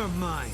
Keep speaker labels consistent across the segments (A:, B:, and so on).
A: You're mine.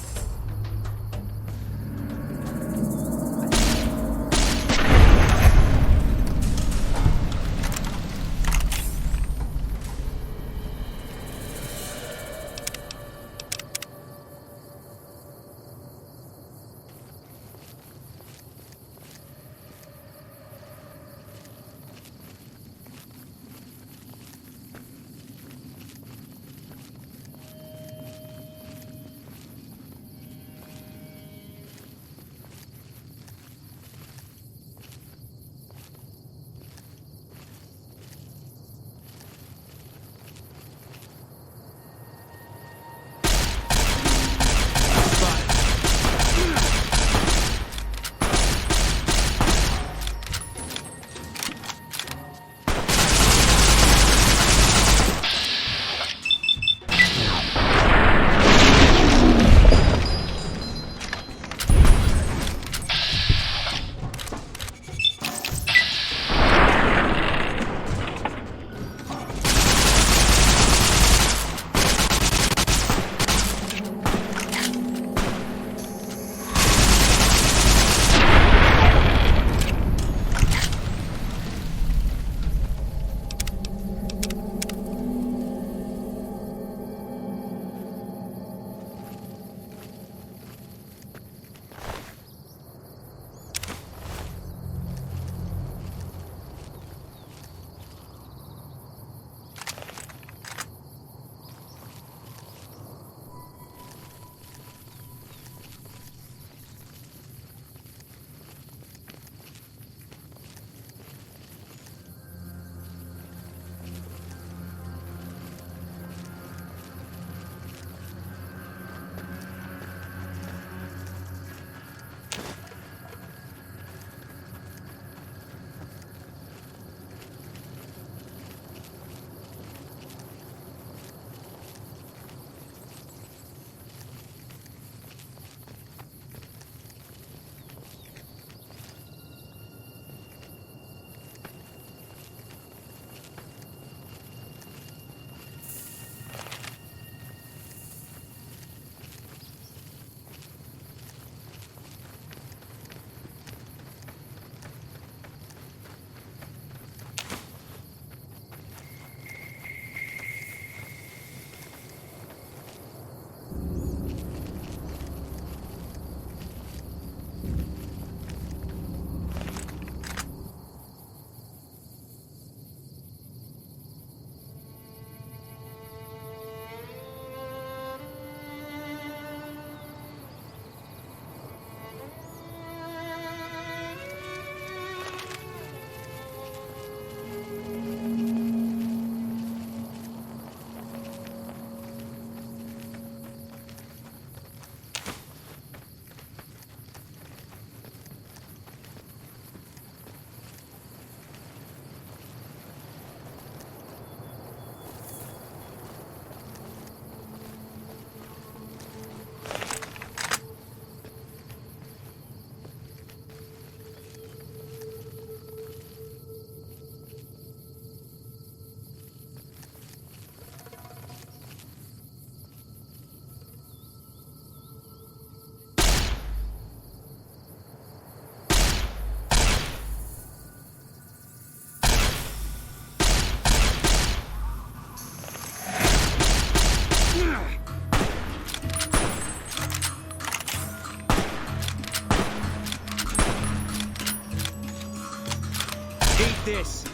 A: This.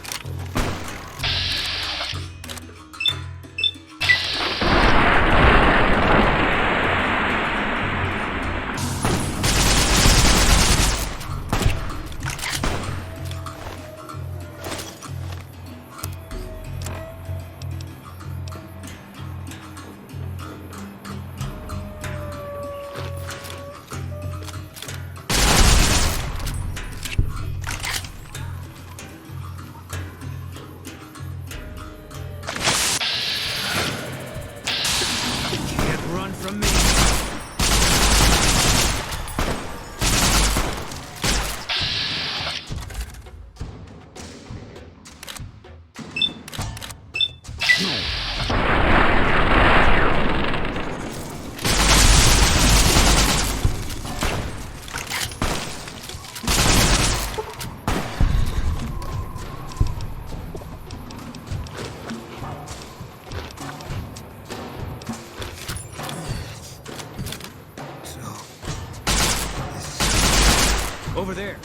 A: Over there.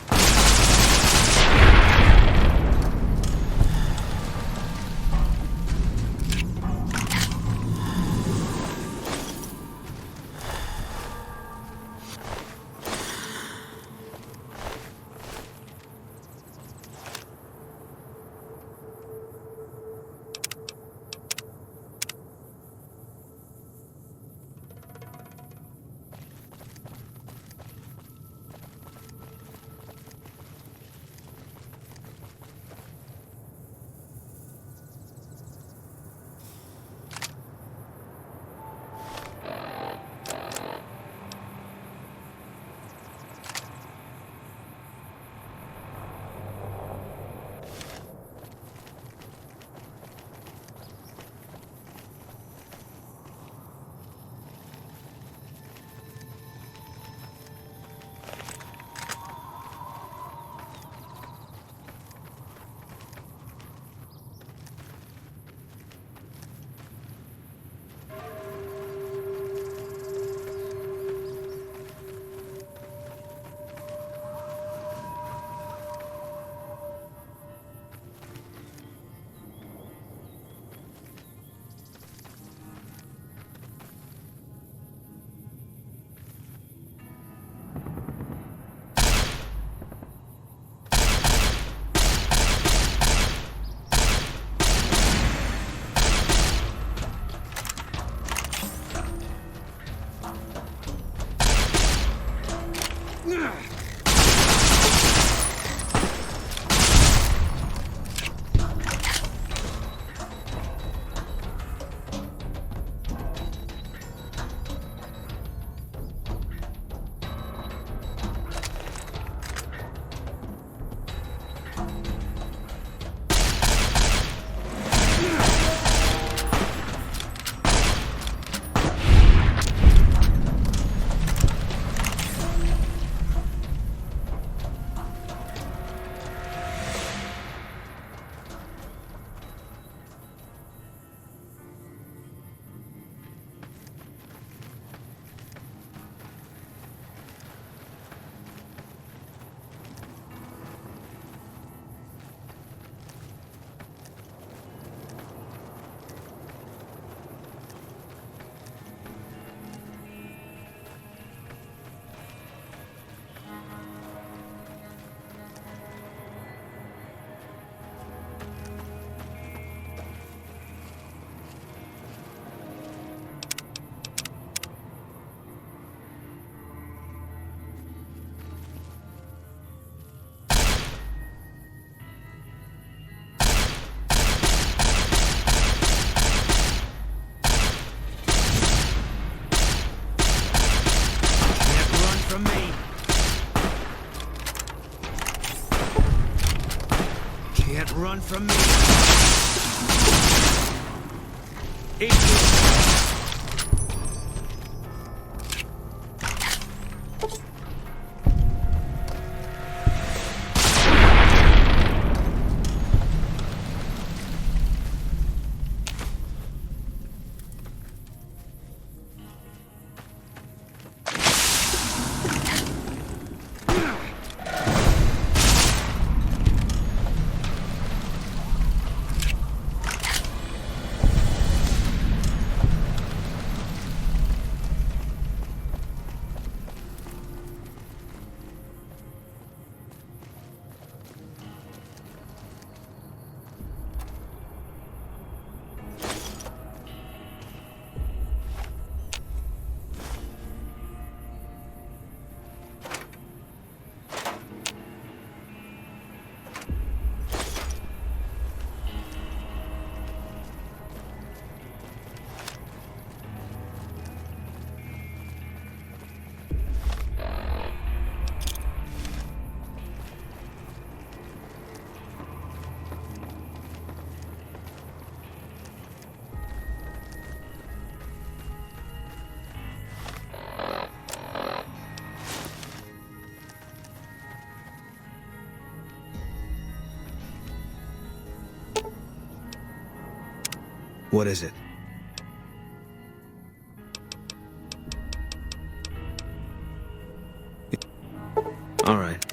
A: Run from me. What is it? All right.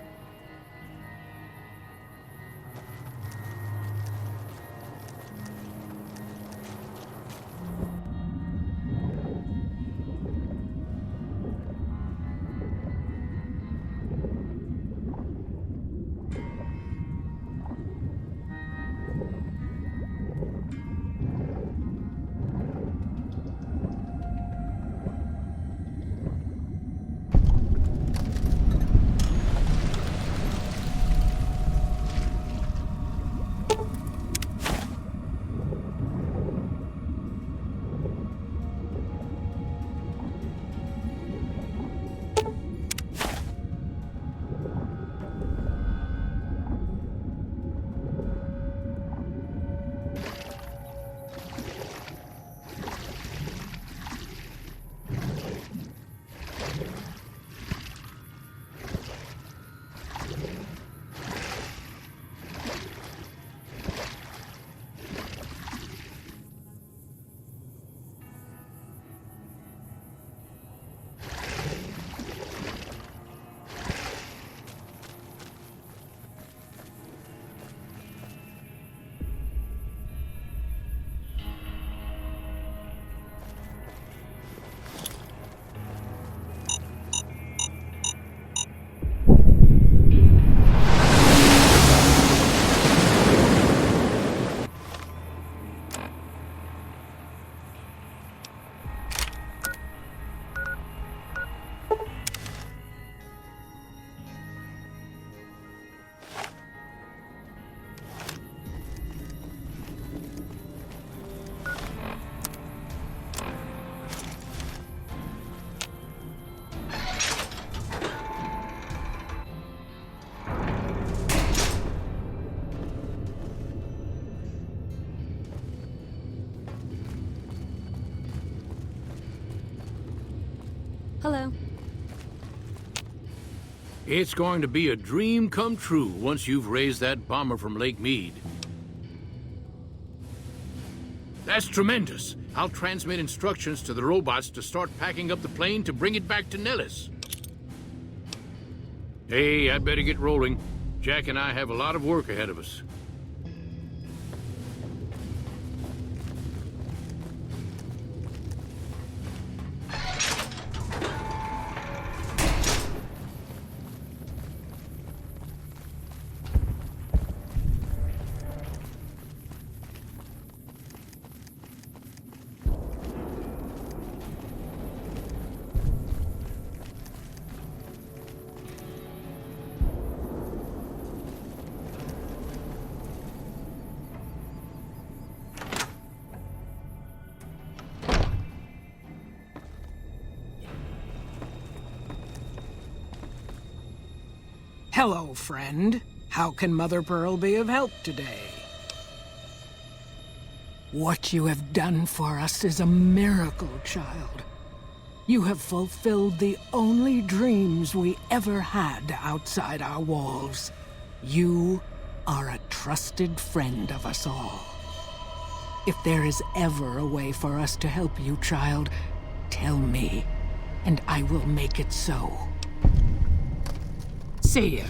A: It's going to be a dream come true once you've raised that bomber from Lake Mead. That's tremendous. I'll transmit instructions to the robots to start packing up the plane to bring it back to Nellis. Hey, I'd better get rolling. Jack and I have a lot of work ahead of us.
B: Hello, friend. How can Mother Pearl be of help today? What you have done for us is a miracle, child. You have fulfilled the only dreams we ever had outside our walls. You are a trusted friend of us all. If there is ever a way for us to help you, child, tell me, and I will make it so. See ya.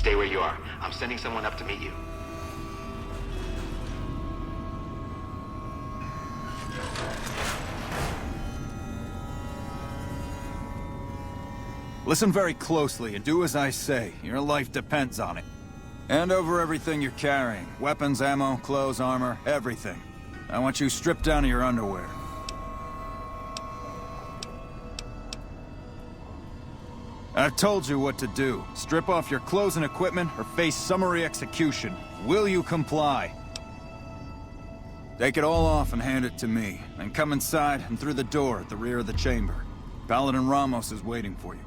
C: Stay where you are. I'm sending someone up to meet you.
D: Listen very closely and do as I say. Your life depends on it. Hand over everything you're carrying. Weapons, ammo, clothes, armor, everything. I want you stripped down to your underwear. I've told you what to do. Strip off your clothes and equipment or face summary execution. Will you comply? Take it all off and hand it to me. Then come inside and through the door at the rear of the chamber. Paladin Ramos is waiting for you.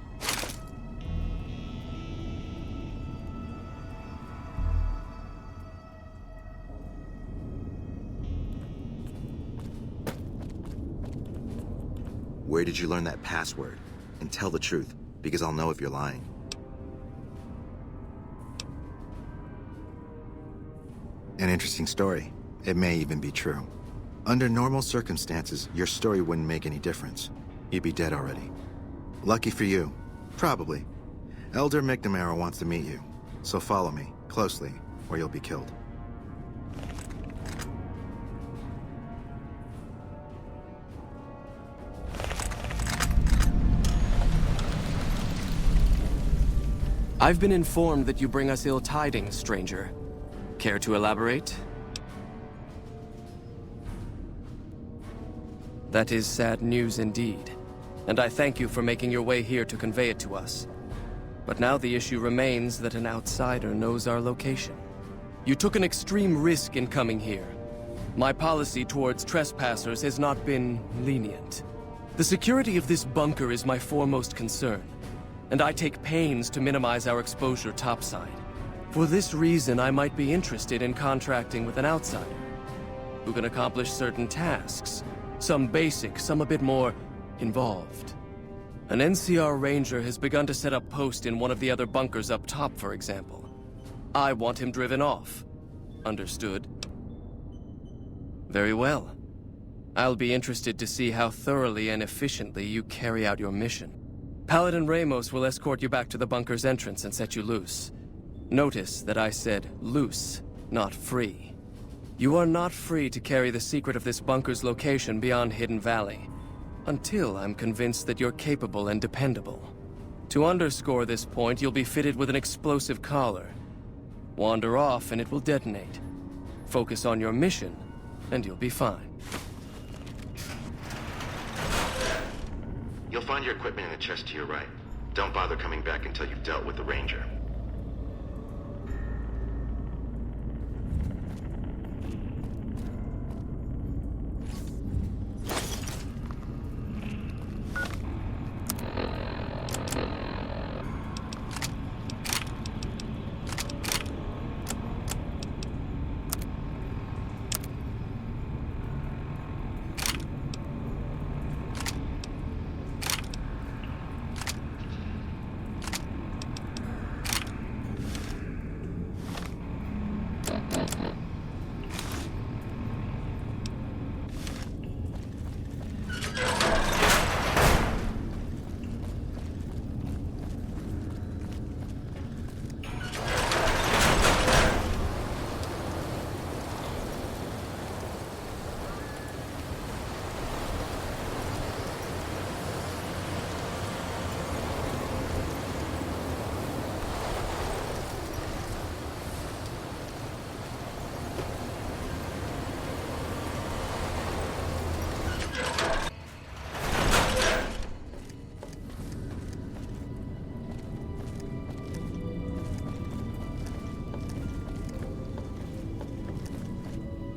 E: Where did you learn that password? And tell the truth, because I'll know if you're lying. An interesting story. It may even be true. Under normal circumstances, your story wouldn't make any difference. You'd be dead already. Lucky for you. Probably. Elder McNamara wants to meet you. So follow me, closely, or you'll be killed.
F: I've been informed that you bring us ill tidings, stranger. Care to elaborate? That is sad news indeed, and I thank you for making your way here to convey it to us. But now the issue remains that an outsider knows our location. You took an extreme risk in coming here. My policy towards trespassers has not been lenient. The security of this bunker is my foremost concern, and I take pains to minimize our exposure topside. For this reason, I might be interested in contracting with an outsider who can accomplish certain tasks. Some basic, some a bit more involved. An NCR ranger has begun to set up post in one of the other bunkers up top, for example. I want him driven off. Understood? Very well. I'll be interested to see how thoroughly and efficiently you carry out your mission. Paladin Ramos will escort you back to the bunker's entrance and set you loose. Notice that I said loose, not free. You are not free to carry the secret of this bunker's location beyond Hidden Valley, until I'm convinced that you're capable and dependable. To underscore this point, you'll be fitted with an explosive collar. Wander off and it will detonate. Focus on your mission, and you'll be fine.
C: You'll find your equipment in the chest to your right. Don't bother coming back until you've dealt with the ranger.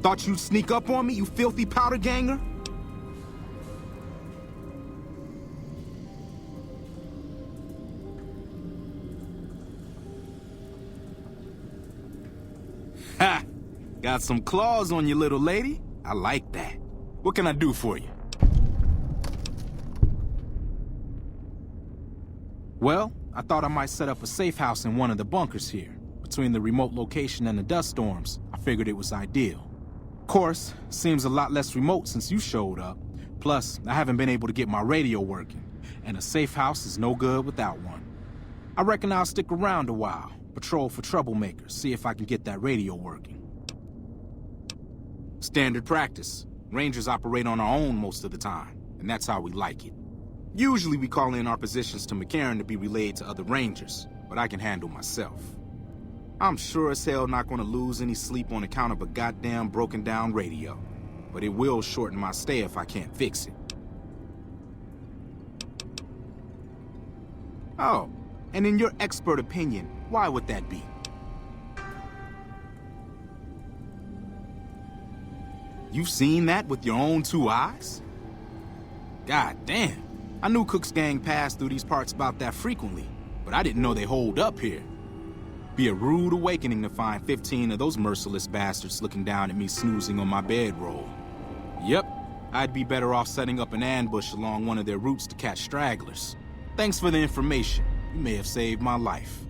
G: Thought you'd sneak up on me, you filthy powder ganger? Ha! Got some claws on you, little lady. I like that. What can I do for you? Well, I thought I might set up a safe house in one of the bunkers here. Between the remote location and the dust storms, I figured it was ideal. Of course, seems a lot less remote since you showed up. Plus, I haven't been able to get my radio working, and a safe house is no good without one. I reckon I'll stick around a while, patrol for troublemakers, see if I can get that radio working. Standard practice. Rangers operate on our own most of the time, and that's how we like it. Usually we call in our positions to McCarran to be relayed to other Rangers, but I can handle myself. I'm sure as hell not gonna lose any sleep on account of a goddamn broken down radio, but it will shorten my stay if I can't fix it. Oh, and in your expert opinion, why would that be? You've seen that with your own two eyes? God damn. I knew Cook's gang passed through these parts about that frequently, but I didn't know they holed up here. Be a rude awakening to find 15 of those merciless bastards looking down at me snoozing on my bedroll. Yep, I'd be better off setting up an ambush along one of their routes to catch stragglers. Thanks for the information. You may have saved my life.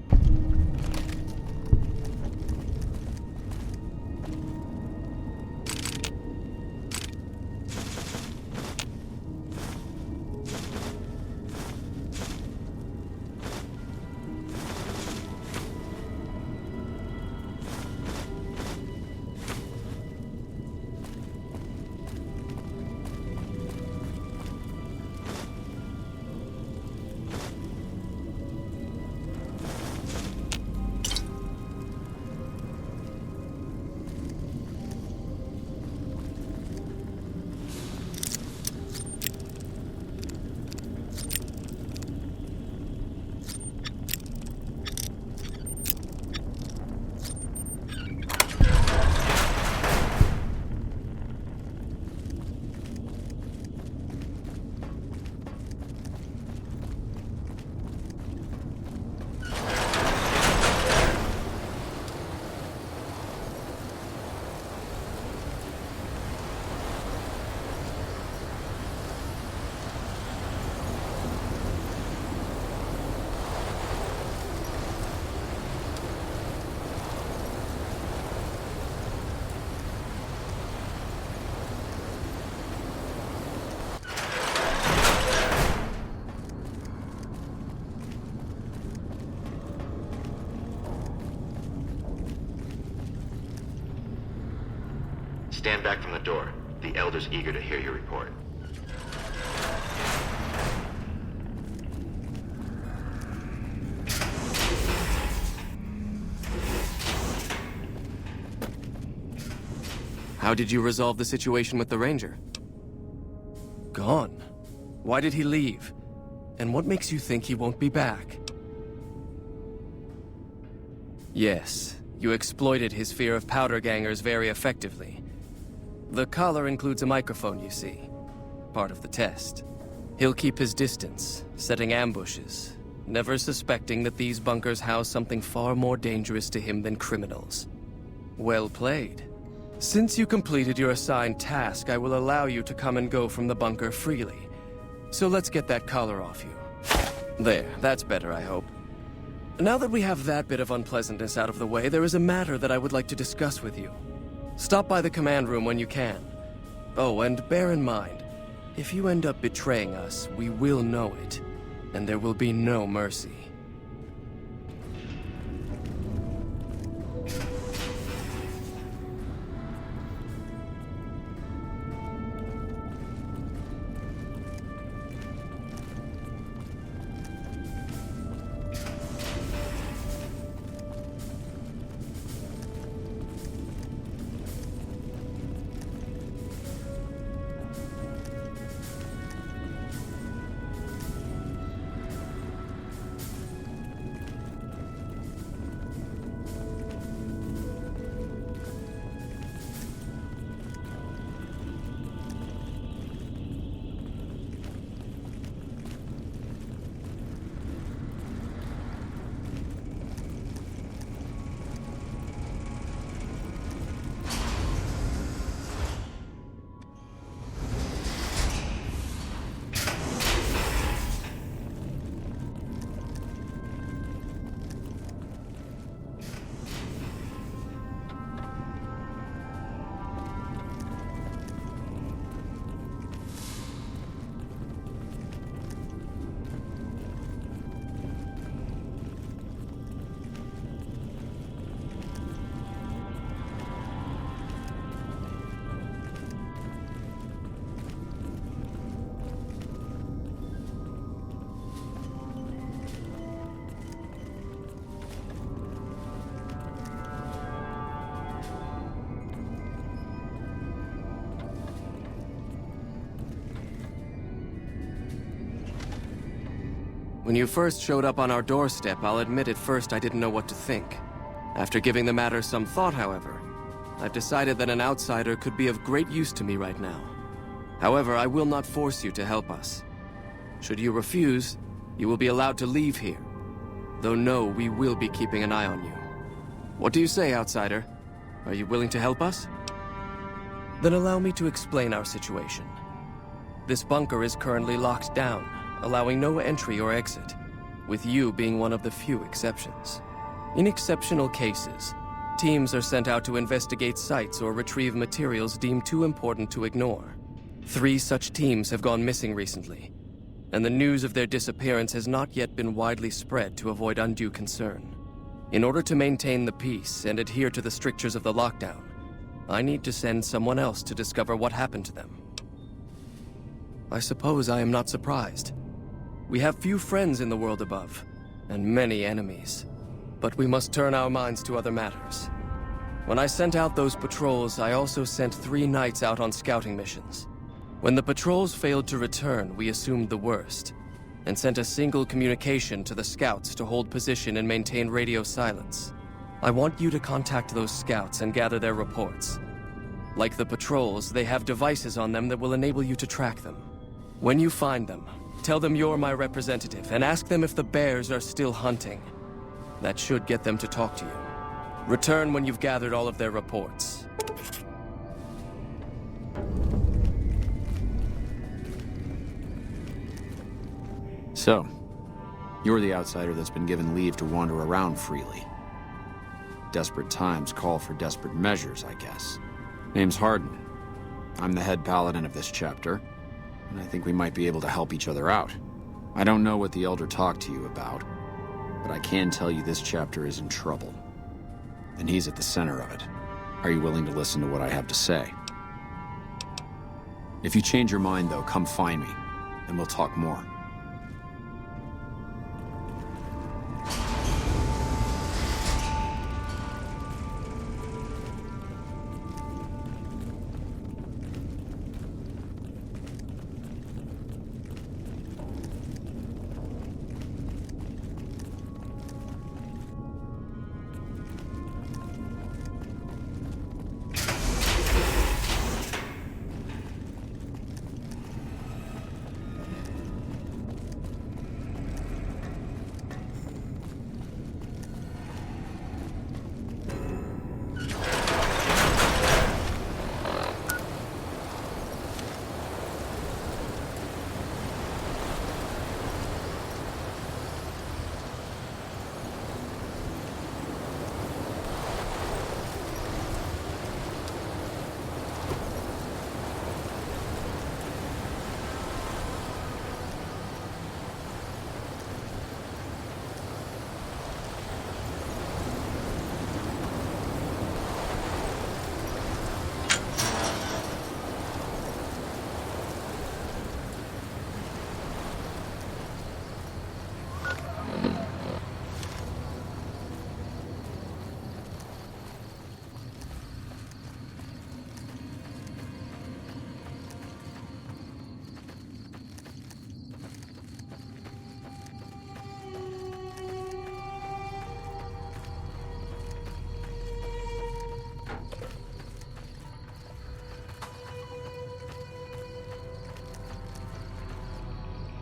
C: Stand back from the door. The Elder's eager to hear your report.
F: How did you resolve the situation with the Ranger? Gone. Why did he leave? And what makes you think he won't be back? Yes, you exploited his fear of powder gangers very effectively. The collar includes a microphone, you see. Part of the test. He'll keep his distance, setting ambushes, never suspecting that these bunkers house something far more dangerous to him than criminals. Well played. Since you completed your assigned task, I will allow you to come and go from the bunker freely. So let's get that collar off you. There, that's better, I hope. Now that we have that bit of unpleasantness out of the way, there is a matter that I would like to discuss with you. Stop by the command room when you can. Oh, and bear in mind, if you end up betraying us, we will know it, and there will be no mercy. When you first showed up on our doorstep, I'll admit at first I didn't know what to think. After giving the matter some thought, however, I've decided that an outsider could be of great use to me right now. However, I will not force you to help us. Should you refuse, you will be allowed to leave here. Though no, we will be keeping an eye on you. What do you say, outsider? Are you willing to help us? Then allow me to explain our situation. This bunker is currently locked down, allowing no entry or exit, with you being one of the few exceptions. In exceptional cases, teams are sent out to investigate sites or retrieve materials deemed too important to ignore. 3 such teams have gone missing recently, and the news of their disappearance has not yet been widely spread to avoid undue concern. In order to maintain the peace and adhere to the strictures of the lockdown, I need to send someone else to discover what happened to them. I suppose I am not surprised. We have few friends in the world above, and many enemies. But we must turn our minds to other matters. When I sent out those patrols, I also sent 3 knights out on scouting missions. When the patrols failed to return, we assumed the worst, and sent a single communication to the scouts to hold position and maintain radio silence. I want you to contact those scouts and gather their reports. Like the patrols, they have devices on them that will enable you to track them. When you find them, tell them you're my representative and ask them if the bears are still hunting. That should get them to talk to you. Return when you've gathered all of their reports.
H: So, you're the outsider that's been given leave to wander around freely. Desperate times call for desperate measures, I guess. Name's Hardin. I'm the head paladin of this chapter, and I think we might be able to help each other out. I don't know what the Elder talked to you about, but I can tell you this chapter is in trouble. And he's at the center of it. Are you willing to listen to what I have to say? If you change your mind, though, come find me, and we'll talk more.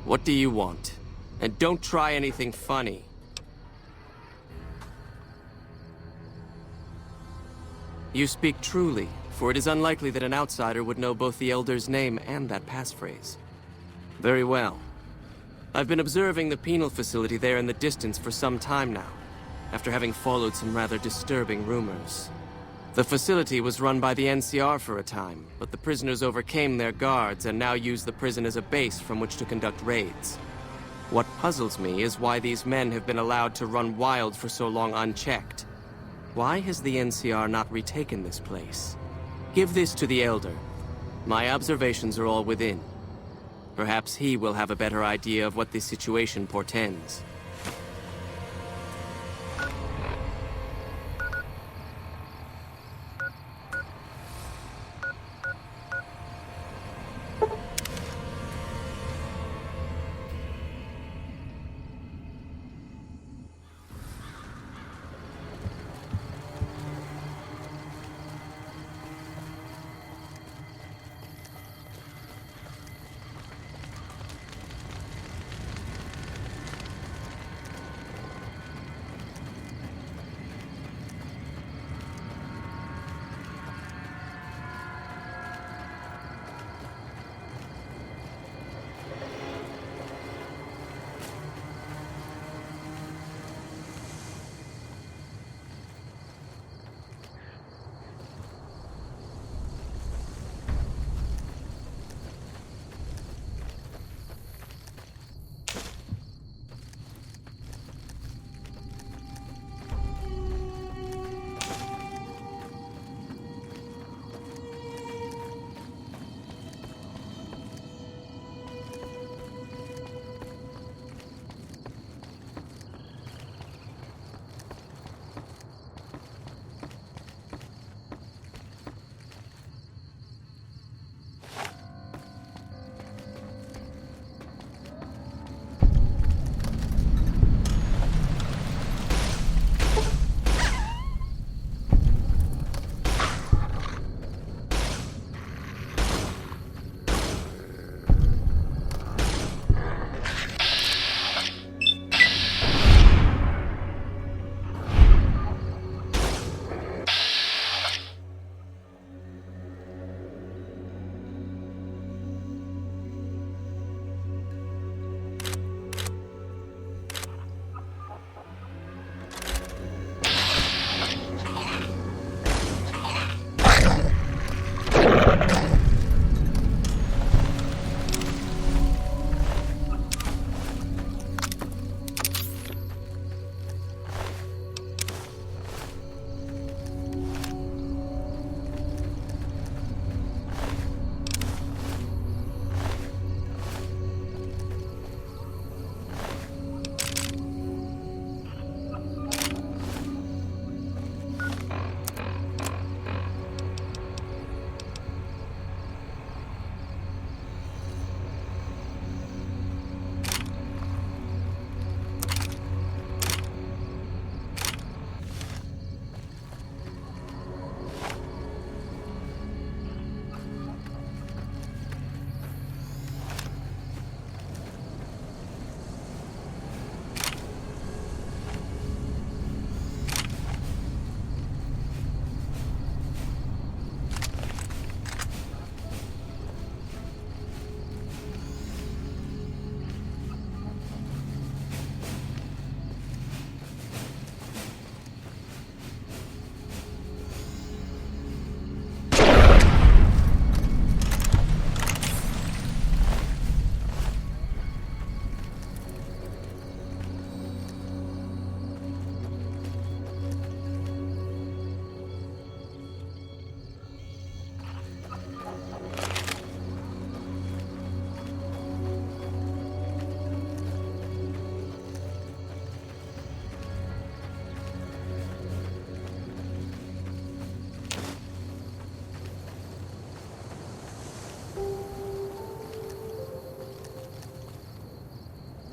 F: What do you want? And don't try anything funny. You speak truly, for it is unlikely that an outsider would know both the Elder's name and that passphrase. Very well. I've been observing the penal facility there in the distance for some time now, after having followed some rather disturbing rumors. The facility was run by the NCR for a time, but the prisoners overcame their guards and now use the prison as a base from which to conduct raids. What puzzles me is why these men have been allowed to run wild for so long unchecked. Why has the NCR not retaken this place? Give this to the Elder. My observations are all within. Perhaps he will have a better idea of what this situation portends.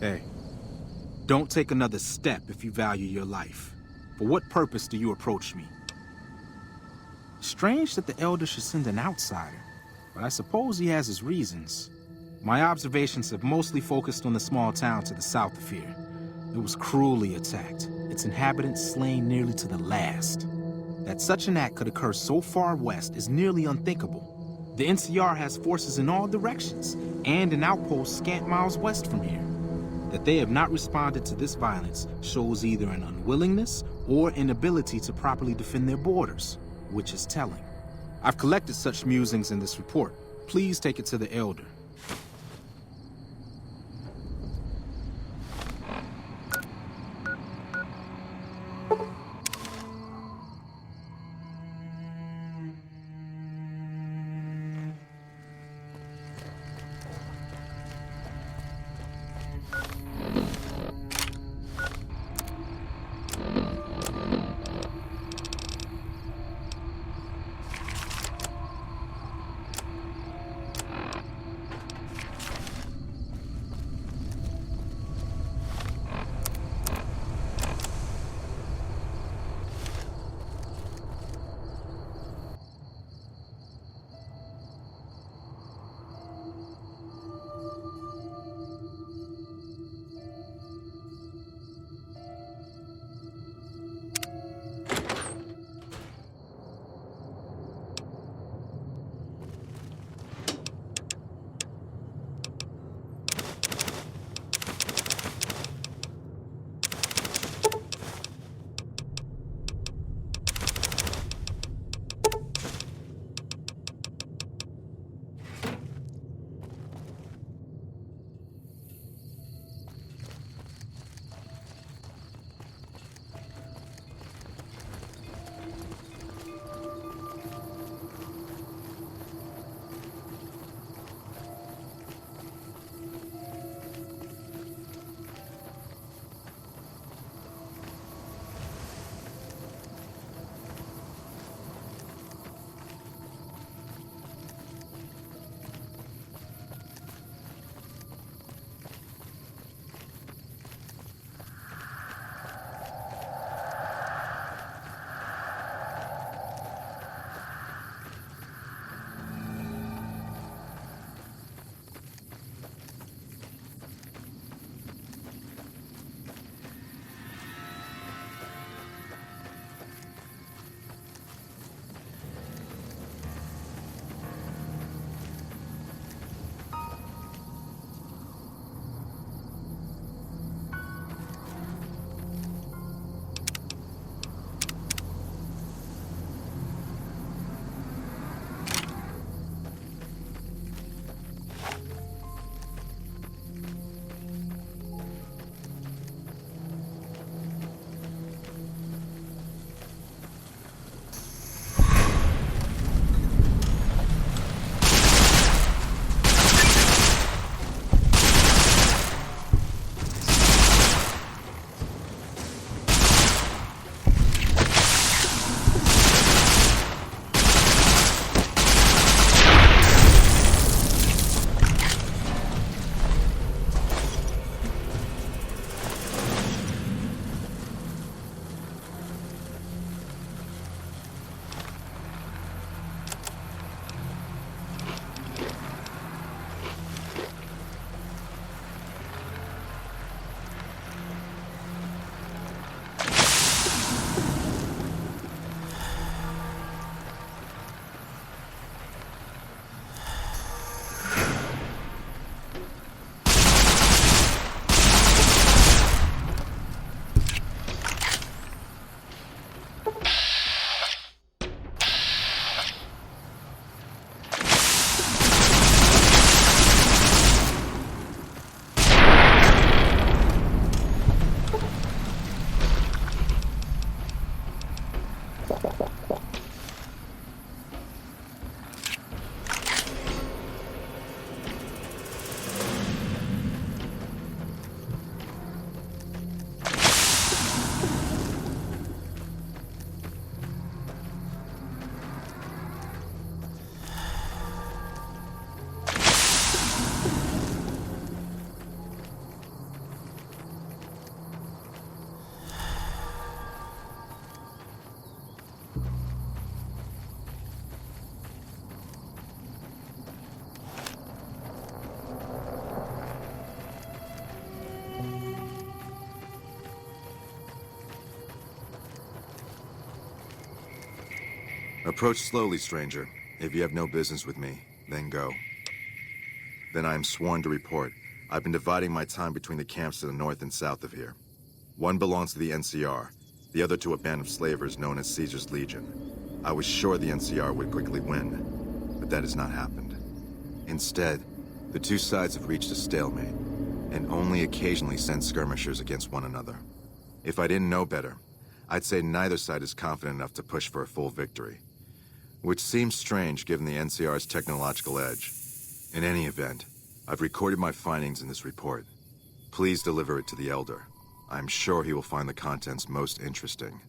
G: Hey, don't take another step if you value your life. For what purpose do you approach me? Strange that the Elder should send an outsider, but I suppose he has his reasons. My observations have mostly focused on the small town to the south of here. It was cruelly attacked, its inhabitants slain nearly to the last. That such an act could occur so far west is nearly unthinkable. The NCR has forces in all directions, and an outpost scant miles west from here. That they have not responded to this violence shows either an unwillingness or inability to properly defend their borders, which is telling. I've collected such musings in this report. Please take it to the Elder.
E: Approach slowly, stranger. If you have no business with me, then go. Then I am sworn to report. I've been dividing my time between the camps to the north and south of here. One belongs to the NCR, the other to a band of slavers known as Caesar's Legion. I was sure the NCR would quickly win, but that has not happened. Instead, the two sides have reached a stalemate, and only occasionally send skirmishers against one another. If I didn't know better, I'd say neither side is confident enough to push for a full victory. Which seems strange given the NCR's technological edge. In any event, I've recorded my findings in this report. Please deliver it to the Elder. I'm sure he will find the contents most interesting.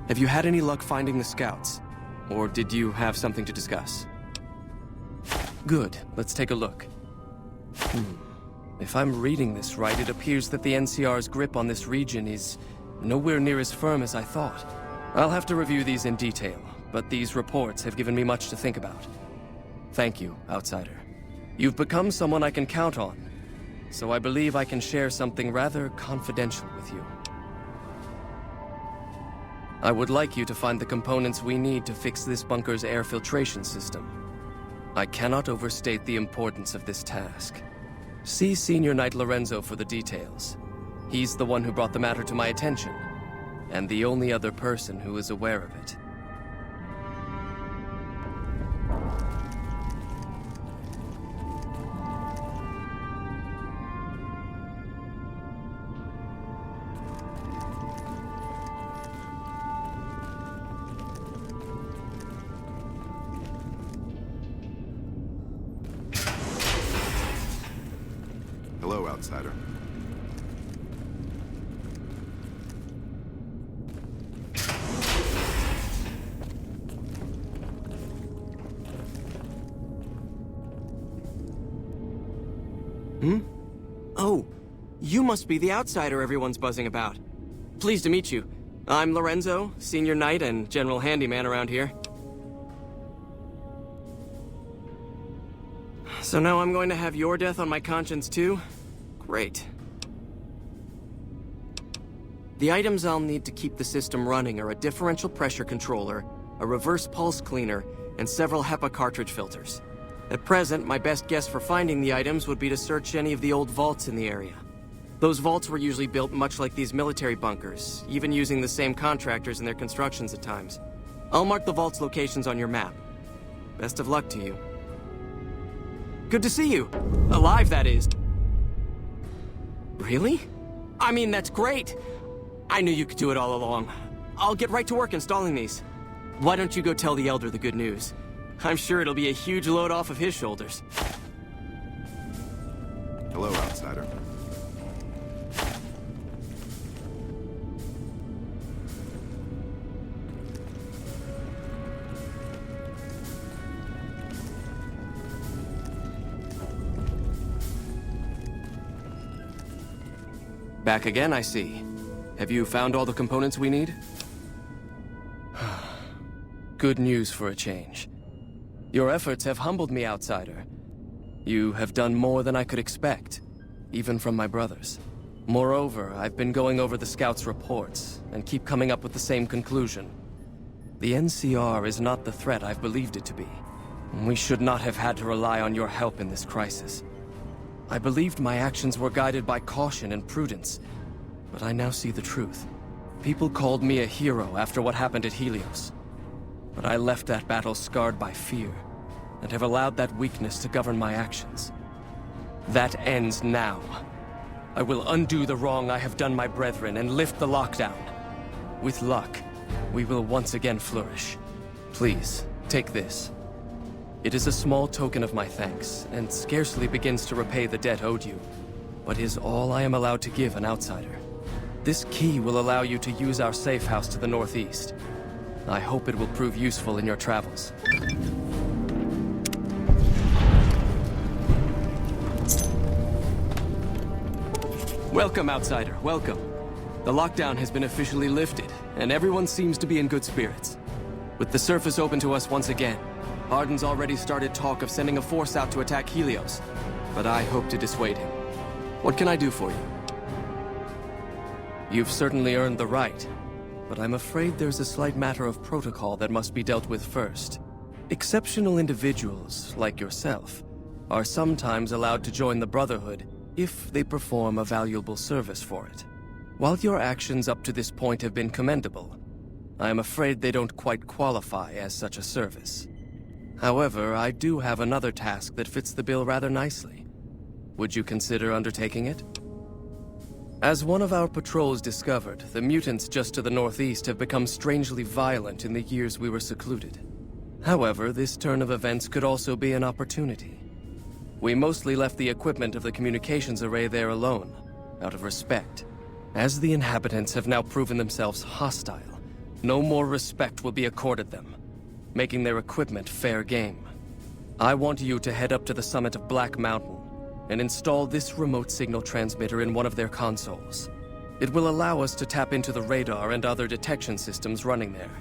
F: Have you had any luck finding the scouts? Or did you have something to discuss? Good. Let's take a look. If I'm reading this right, it appears that the NCR's grip on this region is nowhere near as firm as I thought. I'll have to review these in detail, but these reports have given me much to think about. Thank you, Outsider. You've become someone I can count on, so I believe I can share something rather confidential with you. I would like you to find the components we need to fix this bunker's air filtration system. I cannot overstate the importance of this task. See Senior Knight Lorenzo for the details. He's the one who brought the matter to my attention, and the only other person who is aware of it.
E: Hello, Outsider.
F: Oh, you must be the Outsider everyone's buzzing about. Pleased to meet you. I'm Lorenzo, Senior Knight and General Handyman around here. So now I'm going to have your death on my conscience too? Great. The items I'll need to keep the system running are a differential pressure controller, a reverse pulse cleaner, and several HEPA cartridge filters. At present, my best guess for finding the items would be to search any of the old vaults in the area. Those vaults were usually built much like these military bunkers, even using the same contractors in their constructions at times. I'll mark the vault's locations on your map. Best of luck to you. Good to see you. Alive, that is. Really? I mean, that's great. I knew you could do it all along. I'll get right to work installing these. Why don't you go tell the Elder the good news? I'm sure it'll be a huge load off of his shoulders.
E: Hello, Outsider.
F: Back again, I see. Have you found all the components we need? Good news for a change. Your efforts have humbled me, outsider. You have done more than I could expect, even from my brothers. Moreover, I've been going over the scouts' reports, and keep coming up with the same conclusion. The NCR is not the threat I've believed it to be. We should not have had to rely on your help in this crisis. I believed my actions were guided by caution and prudence, but I now see the truth. People called me a hero after what happened at Helios. But I left that battle scarred by fear, and have allowed that weakness to govern my actions. That ends now. I will undo the wrong I have done my brethren and lift the lockdown. With luck, we will once again flourish. Please, take this. It is a small token of my thanks, and scarcely begins to repay the debt owed you, but is all I am allowed to give an outsider. This key will allow you to use our safe house to the northeast. I hope it will prove useful in your travels. Welcome, outsider, welcome. The lockdown has been officially lifted, and everyone seems to be in good spirits. With the surface open to us once again, Arden's already started talk of sending a force out to attack Helios, but I hope to dissuade him. What can I do for you? You've certainly earned the right, but I'm afraid there's a slight matter of protocol that must be dealt with first. Exceptional individuals, like yourself, are sometimes allowed to join the Brotherhood if they perform a valuable service for it. While your actions up to this point have been commendable, I am afraid they don't quite qualify as such a service. However, I do have another task that fits the bill rather nicely. Would you consider undertaking it? As one of our patrols discovered, the mutants just to the northeast have become strangely violent in the years we were secluded. However, this turn of events could also be an opportunity. We mostly left the equipment of the communications array there alone, out of respect. As the inhabitants have now proven themselves hostile, no more respect will be accorded them, making their equipment fair game. I want you to head up to the summit of Black Mountain and install this remote signal transmitter in one of their consoles. It will allow us to tap into the radar and other detection systems running there,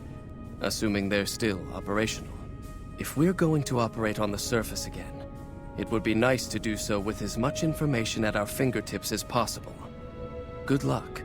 F: assuming they're still operational. If we're going to operate on the surface again, it would be nice to do so with as much information at our fingertips as possible. Good luck.